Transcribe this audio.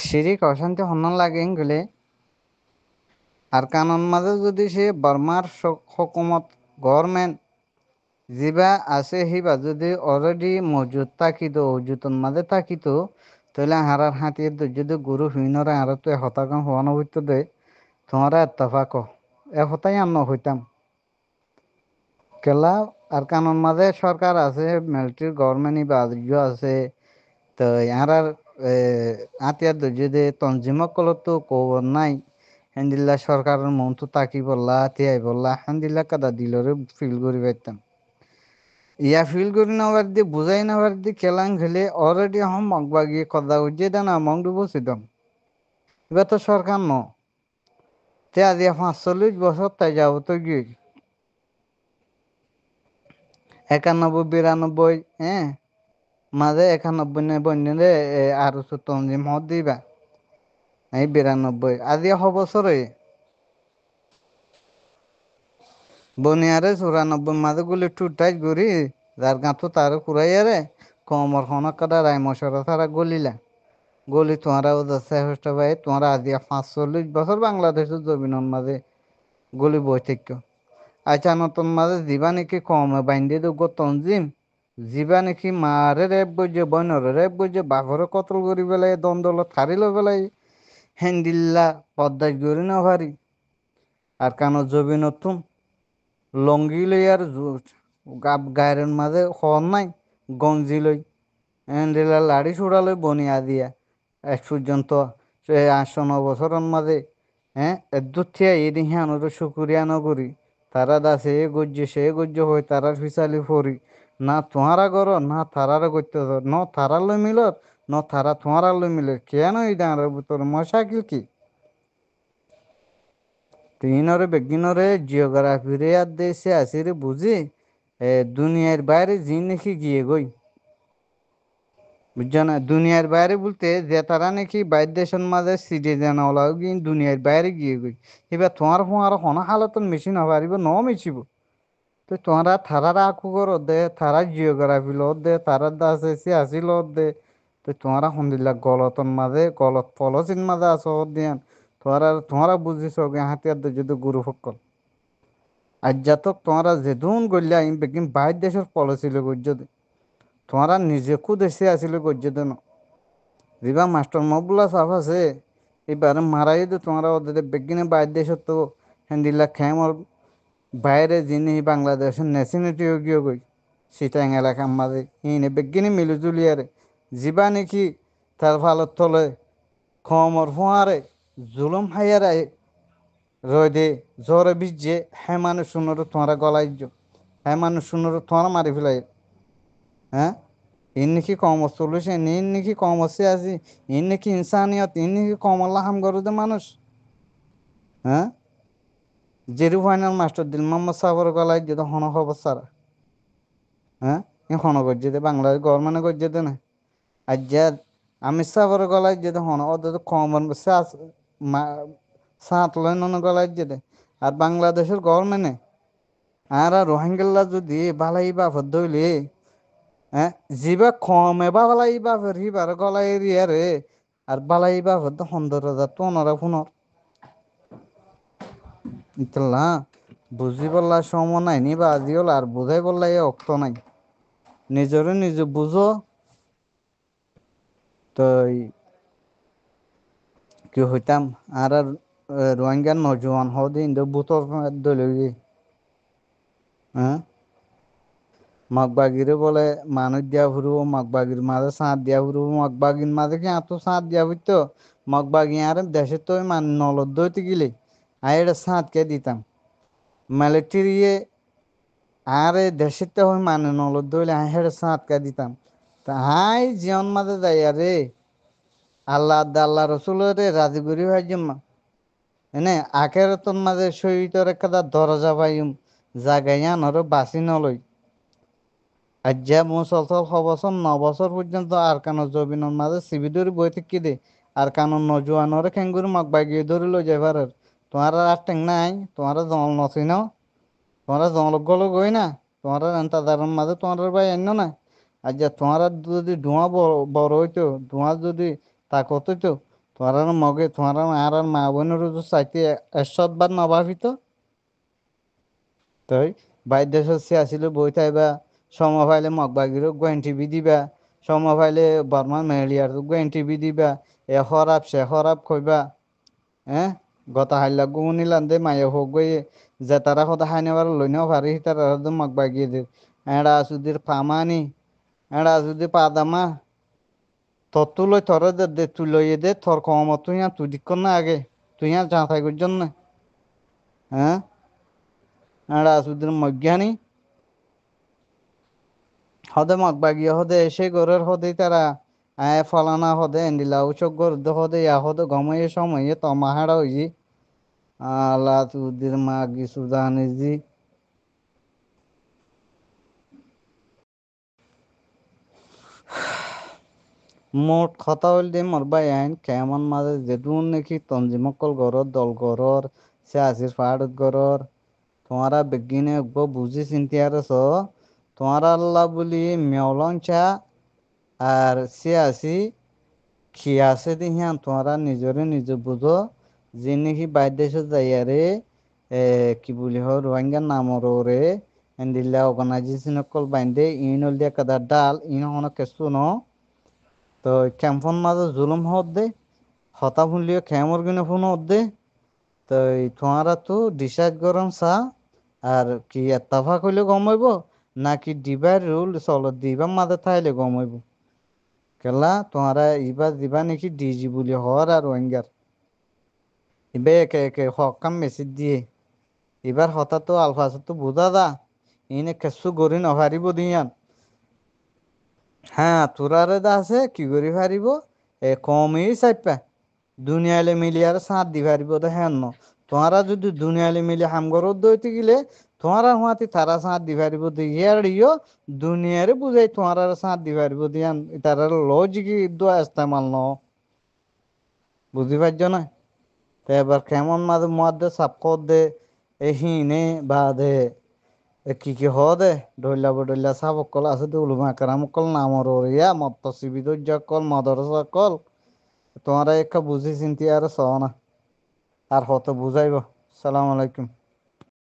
শিরিক অশান্তি হন্যন লাগে গেলে আর কানন মাঝে যদি সে বর্মার হকুমত গভর্নমেন্ট যিবা আছে সিবা যদি অলরেডি মজুদ থাকিত অজুতন মাঝে থাকিত তাহলে হারার হাতিয়ে যদি গুরু হুইনরে আর তো হতাকাম হওয়ানো হইতো দে তোমারা এত্তফাক এ হতাই আম হইতাম কেলা আর কানন মাঝে সরকার আছে মিলিটারি গভর্নমেন্ট বা আছে তো ইয়ারার আতিয়ার যদি তঞ্জিমক কলত কবর নাই হেন্দিল্লা সরকারের মন তো তাকি বললা তিয়াই বললা হেন্দিল্লা কাদা দিলরে ফিল করি পাইতাম ইয়া ফিল করি নেওয়ার দিয়ে বুঝাই নেওয়ার দিয়ে খেলাং খেলে অলরেডি হম মগবাগি কদা উজ্জে দেন মং ডুবছি দম এবার তো সরকার তে আজি ৪৫ বছর তাই যাব তো গিয়ে ৯১ ৯২ হ্যাঁ মাঝে ৯১ ৯২ আর তঞ্জিম হদ দিবা এই ৯২ আজি ১০০ বছরে বনিয়ারে ৯৪ মাঝে গুলি টুটাই ঘুরি যার গাঁতো তার কুড়াইয়ারে কমর হনক কাটা রায় মশরা তারা গলিলা গলি তোমারা চেষ্টা পাই তোমারা আজি ৪৫ বছর বাংলাদেশের জমিনের মাঝে গলি বই থাক আচ্ছা নতুন মাঝে যিবা নাকি কমে বাইন্দে দুগ তঞ্জিম যিবা নাকি মারে রেপ বইছে বইনরে রেপ বইছে বাঘরে কতল করি পেলাই দ্বন্দ্ব থারি লো পেলাই হেন্দিল্লা পদ্মায় গড়ি না ভারি আর কানো জবি নতুন লঙ্গি লই আর গায়ের মাঝে হন নাই গঞ্জি লই হেন্দিল্লা লাড়ি ছুড়ালই বনিয়া দিয়া এক পর্যন্ত ৮০০ ৯ বছরের মাঝে হ্যাঁ এদুর থিয়া এদি হ্যাঁ শুকুরিয়া নগরী তারা দাসে এ গজ্য সে গজ্য হয়ে তারার ফিসালি ফরি না তোমারা করো না তারারে করতে ন তারা লই মিলত ন তারা তোমারা লই মিলত কেন এই ডাঁড়ের ভিতর মশাকিল কি তিনরে বেগিনরে জিওগ্রাফিরে আর দেশে আসিরে বুঝি দুনিয়ার বাইরে জি নাকি গিয়ে গই বুঝছো না দুনিয়ার বাইরে বলতে যে তারা নাকি বাইর দেশের মাঝে সিটিজেন ওলাও গিয়ে দুনিয়ার বাইরে গিয়ে গই এবার তোমার ফোঁয়ার কোনো হালতন মেশিন হবারিব ন মিশিব তো তোমরা থারার আকু করো দে থারা জিওগ্রাফি লত দে থারার দাসে সিয়াসি লত দে তো তোমরা হন্দিল্লা গলতন মাঝে গলত পলসিন মাঝে আছো দিয়ান তোমরা বুঝিস গে হাতিয়ার দে যদি গুরু সকল আজ যাতক তোমরা যেদুন গল্লা ইন বেগিন বাইর দেশের পলিসি লোক যদি তোমরা নিজে খুদ এসে আসিলে গজ্য দেন রিবা মাস্টার মবুল্লা সাফ আছে এবারে মারাই তো তোমরা ওদের বেগিনে বাইর দেশের তো হ্যান্দিল্লা খেমর বাইরে যিনি বাংলাদেশের ন্যাশনালিটিও গিয়ে গই সিটাং এলাকার মাঝে ইনে বেগিনি মিলুজুলিয়ারে যিবা নাকি তার ভালত তলে খমর ফোঁয়ারে জুলুম হাইয়ারে রোদে জ্বরে ভিজে হ্যাঁ মানুষ শুনোর তোমরা গলাই হ্যাঁ মানুষ শুনোর তোমরা মারি ফেলাই হ্যাঁ ইন নাকি কম সলিউশন ইন নাকি কম আছে আজি ইন নাকি ইনসানিয়ত ইন নাকি কম আল্লাহ হাম গরুদে মানুষ হ্যাঁ জেরু ফাইনাল মাস্টার দিল মোহাম্মদ সাগর গলায় যেতে হন খবর সারা হ্যাঁ এ হন গজ্জেতে বাংলাদেশ গভর্নমেন্ট গজ্জেতে না আর যা আমি সাগর গলায় যেতে হন ওদের কমন সাত লয় নন গলায় যেতে আর বাংলাদেশের গভর্নমেন্টে আর রোহিঙ্গা যদি বালাই বাফর দইলে হ্যাঁ জিবা কমে বা বালাই বাফের হিবার গলায় এরিয়া রে আর বালাই বাফর তো ১৫,০০০ তো ওনারা ফোনর ইতলা বুঝি বললা সম নাই নি বা আজি হল আর বুঝাই বললা এ অক্ত নাই নিজরে নিজে বুঝো তো কি হইতাম আর রোহিঙ্গার নজওয়ান হদিন বুতর দলীয় হ্যাঁ মগবাগিরে বলে মানুষ দিয়া ফুরব মগবাগির মাঝে সাঁত দিয়া ফুরব মগবাগির মাঝে কি এত সাঁত দিয়া ফুরতো মগবাগি আর দেশে তো মান নলদ দইতে গেলে আর এটা সাঁত কে দিতাম মিলিটারিয়ে আর দেশের তো হয় মানে নলদ দইলে আই হেড়ে সাঁত কে দিতাম তা হাই জীবন মাঝে যাই রে আল্লাহ রসুলের রাজগুরি হয় জম্মা এনে আখেরাতন মাঝে শহীদের একটা দরজা পাইম জাগাইয়া নর বাসি নলই আজ্যা মুসলসল ৬ বছর ৯ বছর পর্যন্ত আর কানো জবিনের মাঝে সিবি ধরে বই থেকে দে আর কানো নজওয়ানরে খেঙ্গুর মগ বাগিয়ে ধরে লই যাবার তোমার আর টেং নাই তোমার জল নছি ন তোমার জল গলো গই না তোমার তাদের মাঝে তোমার ভাই এন্ন না আজ্যা তোমার যদি ধোঁয়া বড় হইতো ধোঁয়া যদি তাকত হইতো তোমার মগে তোমার আর মা বোনের তো চাইতে এসত বার নভাবিত তই বাইর দেশত সে আসিল বই থাইবা সময় পাইলে মগবাগিরও গোয়েন টিভি দিবা সময় পাইলে বর্মা মেলিয়ার গোয়েন টিভি দিবা এ হরাপ সে হরাপ কইবা হ্যাঁ গতা হাইলা গুমনি লান্দে মায়ে হোক গই যে তারা কথা হাইনেবার লইনেও পারি তারা মগবাগিয়ে দে এড়া সুদির পামানি এড়া যদি পাদামা তত্তুলই থর দে দে তুই লইয়ে দে থর কমত তুই তুই দিক্কর না আগে তুই যা থাই জন্য হ্যাঁ এড়া সুদির মজ্ঞানী হদে মগবাগিয়ে হদে এসে গরের হদে তারা আয় ফলানা হদে এন্ডিলা উচক গর হদে ইয়া হদে গময়ে সময়ে তমাহাড়া হইজি আলা তুদির মাগি সুদানিজি মোট কথা হইল দে মোর বাই আইন কেমন মাঝে যেদুন নাকি তঞ্জিমকল গরর দল গরর সে আসির ফাড় গরর তোমারা বেগিনে বুঝি চিন্তি আর তোমারা আল্লাহ বলি মেওলন চা আর সে আসি কি আছে দিহিয়ান তোমরা নিজরে নিজে বুঝো যে নাকি বাইর দেশে যাইয়ারে কি বলি হ রোহিঙ্গার নামর রে এন্ডিল্লা অর্গানাইজেশন কল বাইন্দে ইন হল দিয়া কাদা ডাল ইন হন কেসু ন তো ক্যাম্পন মাঝে জুলুম হত দে হতা ফুলিয়ে খেমর কিনে ফোন হত দে তো তোমরা তো ডিসাইড করম চা আর কি এত্তাফা কইলে গমাইব নাকি ডিবার রুল চলো দিবার মাঝে থাইলে গমাইব কেলা তোমরা ইবা দিবা নাকি ডিজি বলি হর আর রোহিঙ্গার ইবে একে একে হকাম মেসেজ দিয়ে এবার হঠাৎ তো আলফাস তো বুঝা দা ইনে কেসু গড়ি নভারিব দিয়ান হ্যাঁ তোরারে দা আছে কি করি পারিব কমই চাইপা দুনিয়ালে মিলি আর সাঁত দি পারিব তো হ্যাঁ ন তোমরা যদি দুনিয়ালে মিলি হামগরত দইতে গেলে তোমরা হুয়াতি তারা সাঁত দি পারিব তো ইয়ার ইয় দুনিয়ারে বুঝাই তোমরা সাঁত দি পারিব দিয়ান তারা লজিক দোয়া ইস্তেমাল ন বুঝি পারছ না তো এবার কেমন মাঝে মধ্যে সাপ দে হিনে বা দে কি কি হ দে ডইলা বডইলা সাপ কল আছে দে উলুমা কারাম কল নামর ইয়া মত শিবিদ কল মদরসা কল তোমরা একটা বুঝি চিন্তি আর সহ না আর হত বুঝাইব সালাম আলাইকুম